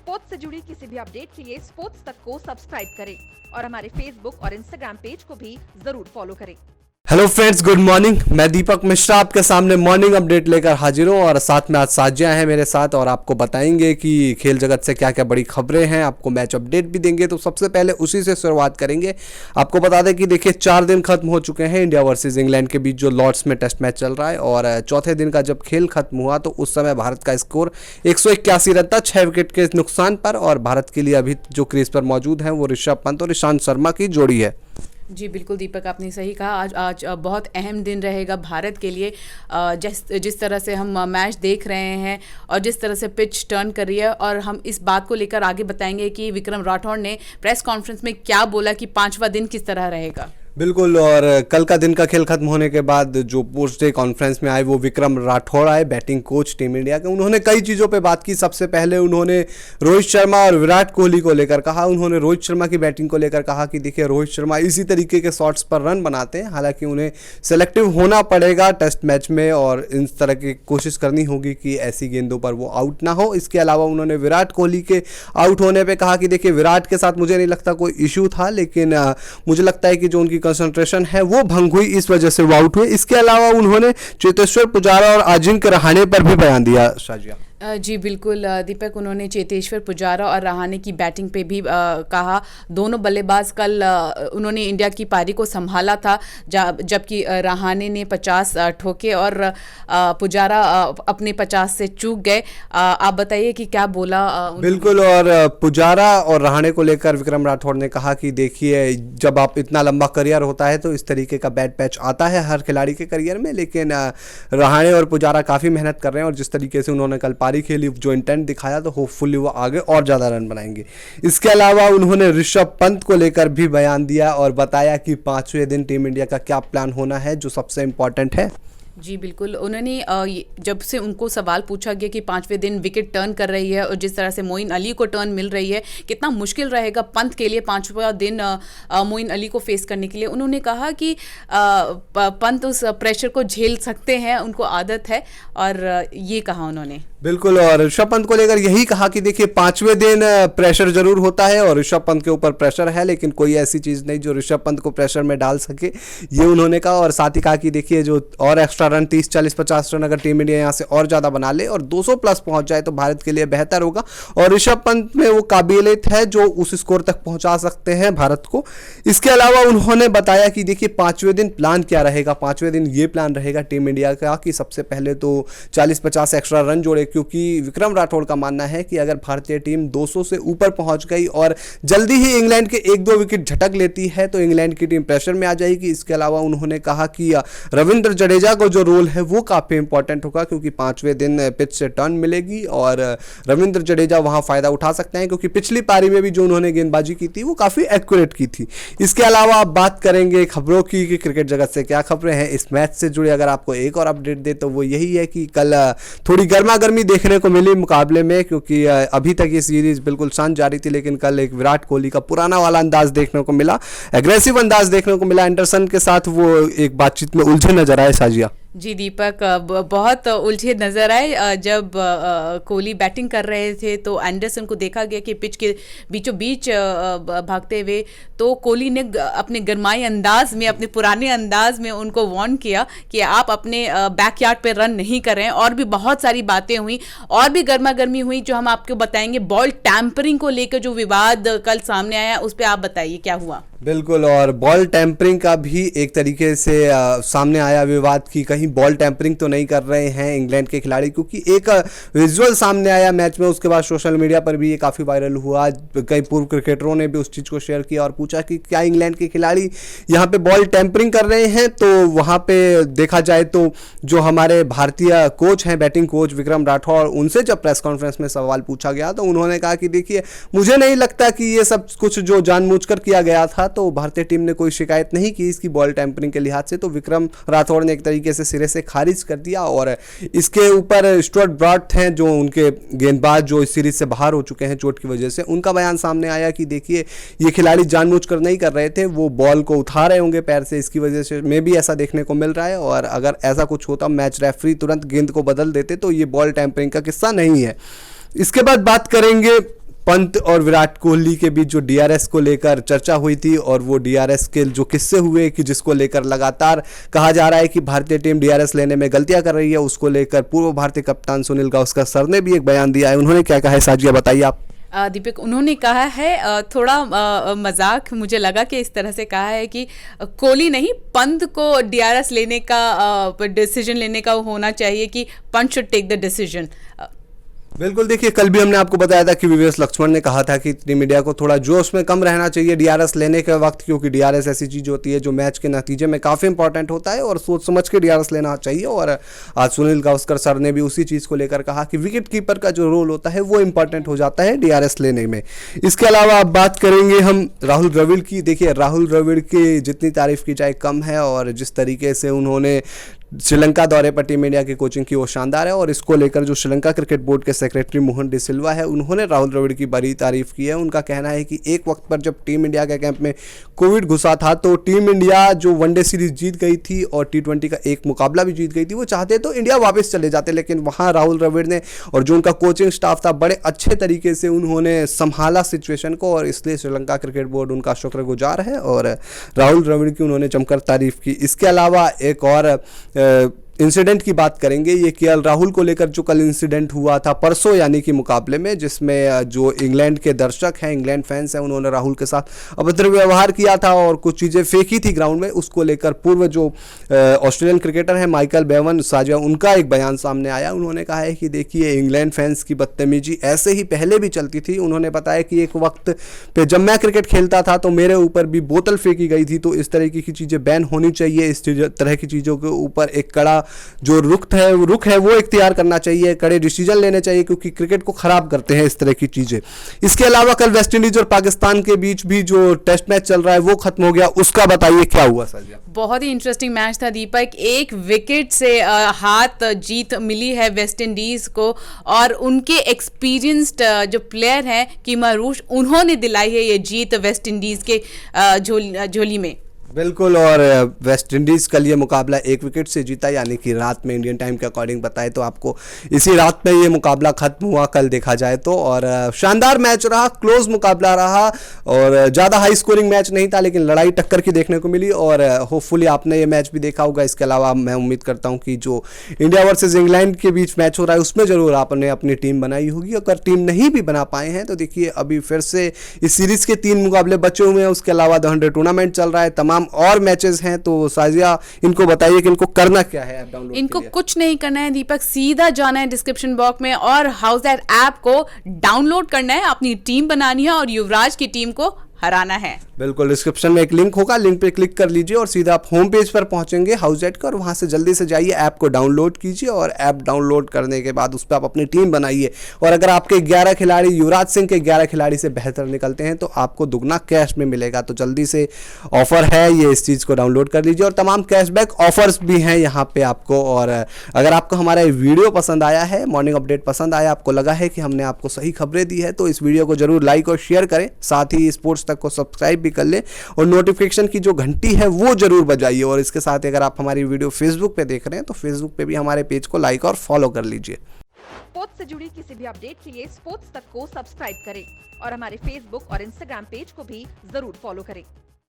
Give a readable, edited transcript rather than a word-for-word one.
Sports से जुड़ी किसी भी अपडेट के लिए स्पोर्ट्स तक को सब्सक्राइब करें और हमारे फेसबुक और इंस्टाग्राम पेज को भी जरूर फॉलो करें। Hello friends, good morning. मैं दीपक मिश्रा आपके सामने मॉर्निंग अपडेट लेकर हाजिर हूँ और साथ में आज साजिया हैं मेरे साथ और आपको बताएंगे कि खेल जगत से क्या क्या बड़ी खबरें हैं। आपको मैच अपडेट भी देंगे। तो सबसे पहले उसी से शुरुआत करेंगे। आपको बता दें कि देखिए 4 दिन खत्म हो चुके हैं इंडिया वर्सेस इंग्लैंड के बीच जो लॉर्ड्स में टेस्ट मैच चल रहा है और चौथे दिन का जब खेल खत्म हुआ तो उस समय भारत का स्कोर 181 रन था 6 विकेट के नुकसान पर। और भारत के लिए अभी जो क्रीज पर मौजूद हैं वो ऋषभ पंत और ईशांत शर्मा की जोड़ी है। जी बिल्कुल दीपक, आपने सही कहा। आज बहुत अहम दिन रहेगा भारत के लिए। जिस तरह से हम मैच देख रहे हैं और जिस तरह से पिच टर्न कर रही है, और हम इस बात को लेकर आगे बताएंगे कि विक्रम राठौड़ ने प्रेस कॉन्फ्रेंस में क्या बोला कि 5वां दिन किस तरह रहेगा। बिल्कुल। और कल का दिन का खेल खत्म होने के बाद जो पोस्ट डे कॉन्फ्रेंस में आए वो विक्रम राठौड़ आए, बैटिंग कोच टीम इंडिया के। उन्होंने कई चीज़ों पे बात की। सबसे पहले उन्होंने रोहित शर्मा और विराट कोहली को लेकर कहा। उन्होंने रोहित शर्मा की बैटिंग को लेकर कहा कि देखिए रोहित शर्मा इसी तरीके के शॉट्स पर रन बनाते हैं, हालांकि उन्हें सेलेक्टिव होना पड़ेगा टेस्ट मैच में और इस तरह की कोशिश करनी होगी कि ऐसी गेंदों पर वो आउट ना हो। इसके अलावा उन्होंने विराट कोहली के आउट होने पर कहा कि देखिए विराट के साथ मुझे नहीं लगता कोई इशू था, लेकिन मुझे लगता है कि जो उनकी कंसंट्रेशन है वो भंग हुई, इस वजह से वो आउट हुए। इसके अलावा उन्होंने चेतेश्वर पुजारा और अजिंक्य रहाणे पर भी बयान दिया। शाजिया जी बिल्कुल दीपक, उन्होंने चेतेश्वर पुजारा और रहाणे की बैटिंग पे भी कहा। दोनों बल्लेबाज कल उन्होंने इंडिया की पारी को संभाला था, जबकि रहाणे ने 50 ठोके और पुजारा अपने 50 से चूक गए। आप बताइए कि क्या बोला। बिल्कुल। और पुजारा और रहाणे को लेकर विक्रम राठौड़ ने कहा कि देखिए जब आप इतना लंबा करियर होता है तो इस तरीके का बैड पैच आता है हर खिलाड़ी के करियर में, लेकिन रहाणे और पुजारा काफ़ी मेहनत कर रहे हैं और जिस तरीके से उन्होंने कल खेली जो इंटेंट दिखाया तो होपफुली वो आगे और ज्यादा रन बनाएंगे। इसके अलावा उन्होंने ऋषभ पंत को लेकर भी बयान दिया और बताया कि 5वें दिन टीम इंडिया का क्या प्लान होना है जो सबसे इंपॉर्टेंट है। जी बिल्कुल। उन्होंने जब से उनको सवाल पूछा गया कि 5वें दिन विकेट टर्न कर रही है और जिस तरह से मोइन अली को टर्न मिल रही है, कितना मुश्किल रहेगा पंत के लिए 5वां दिन मोइन अली को फेस करने के लिए। उन्होंने कहा कि पंत उस प्रेशर को झेल सकते हैं, उनको आदत है, और ये कहा उन्होंने। बिल्कुल। और ऋषभ पंत को लेकर यही कहा कि देखिए 5वें दिन प्रेशर जरूर होता है और ऋषभ पंत के ऊपर प्रेशर है, लेकिन कोई ऐसी चीज़ नहीं जो ऋषभ पंत को प्रेशर में डाल सके, ये उन्होंने कहा। और साथ ही कहा कि देखिए जो और एक्स्ट्रा रन 30, 40, 50 रन अगर टीम इंडिया यहाँ से और ज़्यादा बना ले और 200 प्लस पहुँच जाए तो भारत के लिए बेहतर होगा। और ऋषभ पंत में वो काबिलियत है जो उस स्कोर तक पहुँचा सकते हैं भारत को। इसके अलावा उन्होंने बताया कि देखिए 5वें दिन प्लान क्या रहेगा। 5वें दिन ये प्लान रहेगा टीम इंडिया का कि सबसे पहले तो 40-50 एक्स्ट्रा रन जोड़े, क्योंकि विक्रम राठौड़ का मानना है कि अगर भारतीय टीम 200 से ऊपर पहुंच गई और जल्दी ही इंग्लैंड के 1-2 विकेट झटक लेती है तो इंग्लैंड की टीम प्रेशर में आ जाएगी। इसके अलावा उन्होंने कहा कि रविंद्र जडेजा को जो रोल है वो काफ़ी इंपॉर्टेंट होगा, क्योंकि 5वें दिन पिच से टर्न मिलेगी और रविंद्र जडेजा वहां फायदा उठा सकते हैं, क्योंकि पिछली पारी में भी जो उन्होंने गेंदबाजी की थी वो काफ़ी एक्यूरेट की थी। इसके अलावा आप बात करेंगे खबरों की कि क्रिकेट जगत से क्या खबरें हैं इस मैच से जुड़ी। अगर आपको एक और अपडेट दे तो वो यही है कि कल थोड़ी गर्मा गर्मी देखने को मिली मुकाबले में, क्योंकि अभी तक ये सीरीज बिल्कुल शांत जारी थी, लेकिन कल एक विराट कोहली का पुराना वाला अंदाज देखने को मिला, एग्रेसिव अंदाज देखने को मिला। एंडरसन के साथ वो एक बातचीत में उलझे नजर आए। साजिया जी दीपक, बहुत उलझे नजर आए। जब कोहली बैटिंग कर रहे थे तो एंडरसन को देखा गया कि पिच के बीचों बीच भागते हुए, तो कोहली ने अपने गरमाई अंदाज में, अपने पुराने अंदाज में उनको वार्न किया कि आप अपने बैकयार्ड पे रन नहीं कर रहे हैं। और भी बहुत सारी बातें हुई और भी गर्मा गर्मी हुई जो हम आपको बताएंगे। बॉल टैंपरिंग को लेकर जो विवाद कल सामने आया उस पर आप बताइए क्या हुआ। बिल्कुल। और बॉल टैंपरिंग का भी एक तरीके से सामने आया विवाद की कहीं बॉल टैंपरिंग तो नहीं कर रहे हैं इंग्लैंड के खिलाड़ी, क्योंकि एक विजुअल सामने आया मैच में। उसके बाद सोशल मीडिया पर भी ये काफ़ी वायरल हुआ। कई पूर्व क्रिकेटरों ने भी उस चीज़ को शेयर किया और पूछा कि क्या इंग्लैंड के खिलाड़ी यहाँ पे बॉल टैंपरिंग कर रहे हैं। तो वहाँ पे देखा जाए तो जो हमारे भारतीय कोच हैं, बैटिंग कोच विक्रम राठौड़, उनसे जब प्रेस कॉन्फ्रेंस में सवाल पूछा गया तो उन्होंने कहा कि देखिए मुझे नहीं लगता कि ये सब कुछ जो जानबूझकर किया गया था, तो भारतीय टीम ने कोई शिकायत नहीं की इसकी बॉल टैंपरिंग के लिहाज से। तो विक्रम राठौड़ ने एक तरीके से सिरे से खारिज कर दिया। और इसके ऊपर स्टुअर्ट ब्रॉड हैं जो उनके गेंदबाज जो इस सीरीज से बाहर हो चुके हैं चोट की वजह से, उनका बयान सामने आया कि देखिए ये खिलाड़ी जानबूझकर नहीं कर रहे थे, वो बॉल को उठा रहे होंगे पैर से, इसकी वजह से में भी ऐसा देखने को मिल रहा है। और अगर ऐसा कुछ होता मैच रेफरी तुरंत गेंद को बदल देते तो ये बॉल टैंपरिंग का किस्सा नहीं है। इसके बाद बात करेंगे पंत और विराट कोहली के बीच जो डीआरएस को लेकर चर्चा हुई थी और वो डीआरएस के जो किस्से हुए कि जिसको लेकर लगातार कहा जा रहा है कि भारतीय टीम डीआरएस लेने में गलतियां कर रही है, उसको लेकर पूर्व भारतीय कप्तान सुनील गावस्कर सर ने भी एक बयान दिया है। उन्होंने क्या कहा है साजिया, बताइए आप। दीपक, उन्होंने कहा है थोड़ा मजाक मुझे लगा कि इस तरह से कहा है कि कोहली नहीं, पंत को डीआरएस लेने का डिसीजन लेने का होना चाहिए कि Pant should take the decision. बिल्कुल, देखिए कल भी हमने आपको बताया था कि वीवीएस लक्ष्मण ने कहा था कि टीम इंडिया को थोड़ा जोश में कम रहना चाहिए डीआरएस लेने के वक्त, क्योंकि डीआरएस ऐसी चीज़ होती है जो मैच के नतीजे में काफ़ी इंपॉर्टेंट होता है और सोच समझ के डीआरएस लेना चाहिए। और आज सुनील गावस्कर सर ने भी उसी चीज़ को लेकर कहा कि विकेट कीपर का जो रोल होता है वो इंपॉर्टेंट हो जाता है डीआरएस लेने में। इसके अलावा अब बात करेंगे हम राहुल द्रविड़ की। देखिए राहुल द्रविड़ की जितनी तारीफ की जाए कम है, और जिस तरीके से उन्होंने श्रीलंका दौरे पर टीम इंडिया की कोचिंग की वो शानदार है। और इसको लेकर जो श्रीलंका क्रिकेट बोर्ड के सेक्रेटरी मोहन डी सिल्वा है, उन्होंने राहुल द्रविड़ की बड़ी तारीफ की है। उनका कहना है कि एक वक्त पर जब टीम इंडिया के कैंप में कोविड घुसा था तो टीम इंडिया जो वनडे सीरीज जीत गई थी और T20 का एक मुकाबला भी जीत गई थी, वो चाहते तो इंडिया वापस चले जाते, लेकिन वहाँ राहुल द्रविड़ ने और जो उनका कोचिंग स्टाफ था बड़े अच्छे तरीके से उन्होंने संभाला सिचुएशन को, और इसलिए श्रीलंका क्रिकेट बोर्ड उनका शुक्रगुजार है और राहुल द्रविड़ की उन्होंने जमकर तारीफ की। इसके अलावा एक और इंसिडेंट की बात करेंगे, ये केएल राहुल को लेकर जो कल इंसिडेंट हुआ था परसों यानी कि मुकाबले में, जिसमें जो इंग्लैंड के दर्शक हैं, इंग्लैंड फैंस हैं, उन्होंने राहुल के साथ अभद्र व्यवहार किया था और कुछ चीज़ें फेंकी थी ग्राउंड में। उसको लेकर पूर्व जो ऑस्ट्रेलियन क्रिकेटर हैं माइकल बेवन साजिया, उनका एक बयान सामने आया। उन्होंने कहा है कि देखिए इंग्लैंड फैंस की बदतमीजी ऐसे ही पहले भी चलती थी। उन्होंने बताया कि एक वक्त पे जब मैं क्रिकेट खेलता था तो मेरे ऊपर भी बोतल फेंकी गई थी, तो इस तरीके की चीज़ें बैन होनी चाहिए। इस तरह की चीज़ों के ऊपर एक कड़ा जो रुख है वो इख्तियार करना चाहिए, कड़े डिसीजन लेने चाहिए, क्योंकि क्रिकेट को खराब करते हैं इस तरह की चीजें। इसके अलावा कल वेस्टइंडीज और पाकिस्तान के बीच भी जो टेस्ट मैच चल रहा है वो खत्म हो गया, उसका बताइए क्या हुआ साजिया। बहुत ही इंटरेस्टिंग मैच था दीपक, एक विकेट से हाथ जीत मिली है वेस्ट इंडीज को, और उनके एक्सपीरियंस्ड जो प्लेयर हैं कीमा रूश, उन्होंने दिलाई है ये जीत वेस्ट इंडीज के झोली में। बिल्कुल, और वेस्ट इंडीज़ कल ये मुकाबला एक विकेट से जीता, यानी कि रात में इंडियन टाइम के अकॉर्डिंग बताए तो आपको इसी रात में ये मुकाबला खत्म हुआ कल देखा जाए तो। और शानदार मैच रहा, क्लोज मुकाबला रहा और ज़्यादा हाई स्कोरिंग मैच नहीं था, लेकिन लड़ाई टक्कर की देखने को मिली और होपफुली आपने ये मैच भी देखा होगा। इसके अलावा मैं उम्मीद करता हूँ कि जो इंडिया वर्सेज इंग्लैंड के बीच मैच हो रहा है उसमें ज़रूर आपने अपनी टीम बनाई होगी। अगर टीम नहीं भी बना पाए हैं तो देखिए अभी फिर से इस सीरीज़ के 3 मुकाबले बचे हुए हैं, उसके अलावा द 100 टूर्नामेंट चल रहा है, तमाम और मैचेस हैं। तो साजिया इनको बताइए कि इनको करना क्या है ऐप डाउनलोड इनको कुछ नहीं करना है दीपक, सीधा जाना है डिस्क्रिप्शन बॉक्स में और हाउस दैट ऐप को डाउनलोड करना है, अपनी टीम बनानी है और युवराज की टीम को हराना है। बिल्कुल, डिस्क्रिप्शन में एक लिंक होगा, लिंक पे क्लिक कर लीजिए और सीधा आप होम पेज पर पहुंचेंगे हाउसजेट का, और वहां से जल्दी से जाइए ऐप को डाउनलोड कीजिए और ऐप डाउनलोड करने के बाद उस पर आप अपनी टीम बनाइए। और अगर आपके 11 खिलाड़ी युवराज सिंह के 11 खिलाड़ी से बेहतर निकलते हैं तो आपको दुगना कैश में मिलेगा। तो जल्दी से ऑफर है ये, इस चीज़ को डाउनलोड कर लीजिए और तमाम कैशबैक ऑफर्स भी हैं यहाँ पे आपको। और अगर आपको हमारा वीडियो पसंद आया है, मॉर्निंग अपडेट पसंद आया, आपको लगा है कि हमने आपको सही खबरें दी है, तो इस वीडियो को जरूर लाइक और शेयर करें, साथ ही स्पोर्ट्स तक को सब्सक्राइब भी कर लें और नोटिफिकेशन की जो घंटी है वो जरूर बजाइए। और इसके साथ अगर आप हमारी वीडियो फेसबुक पे देख रहे हैं तो फेसबुक पे भी हमारे पेज को लाइक और फॉलो कर लीजिए। स्पोर्ट्स से जुड़ी किसी भी अपडेट के लिए स्पोर्ट्स तक को सब्सक्राइब करें और हमारे फेसबुक और इंस्टाग्राम पेज को भी जरूर फॉलो करें।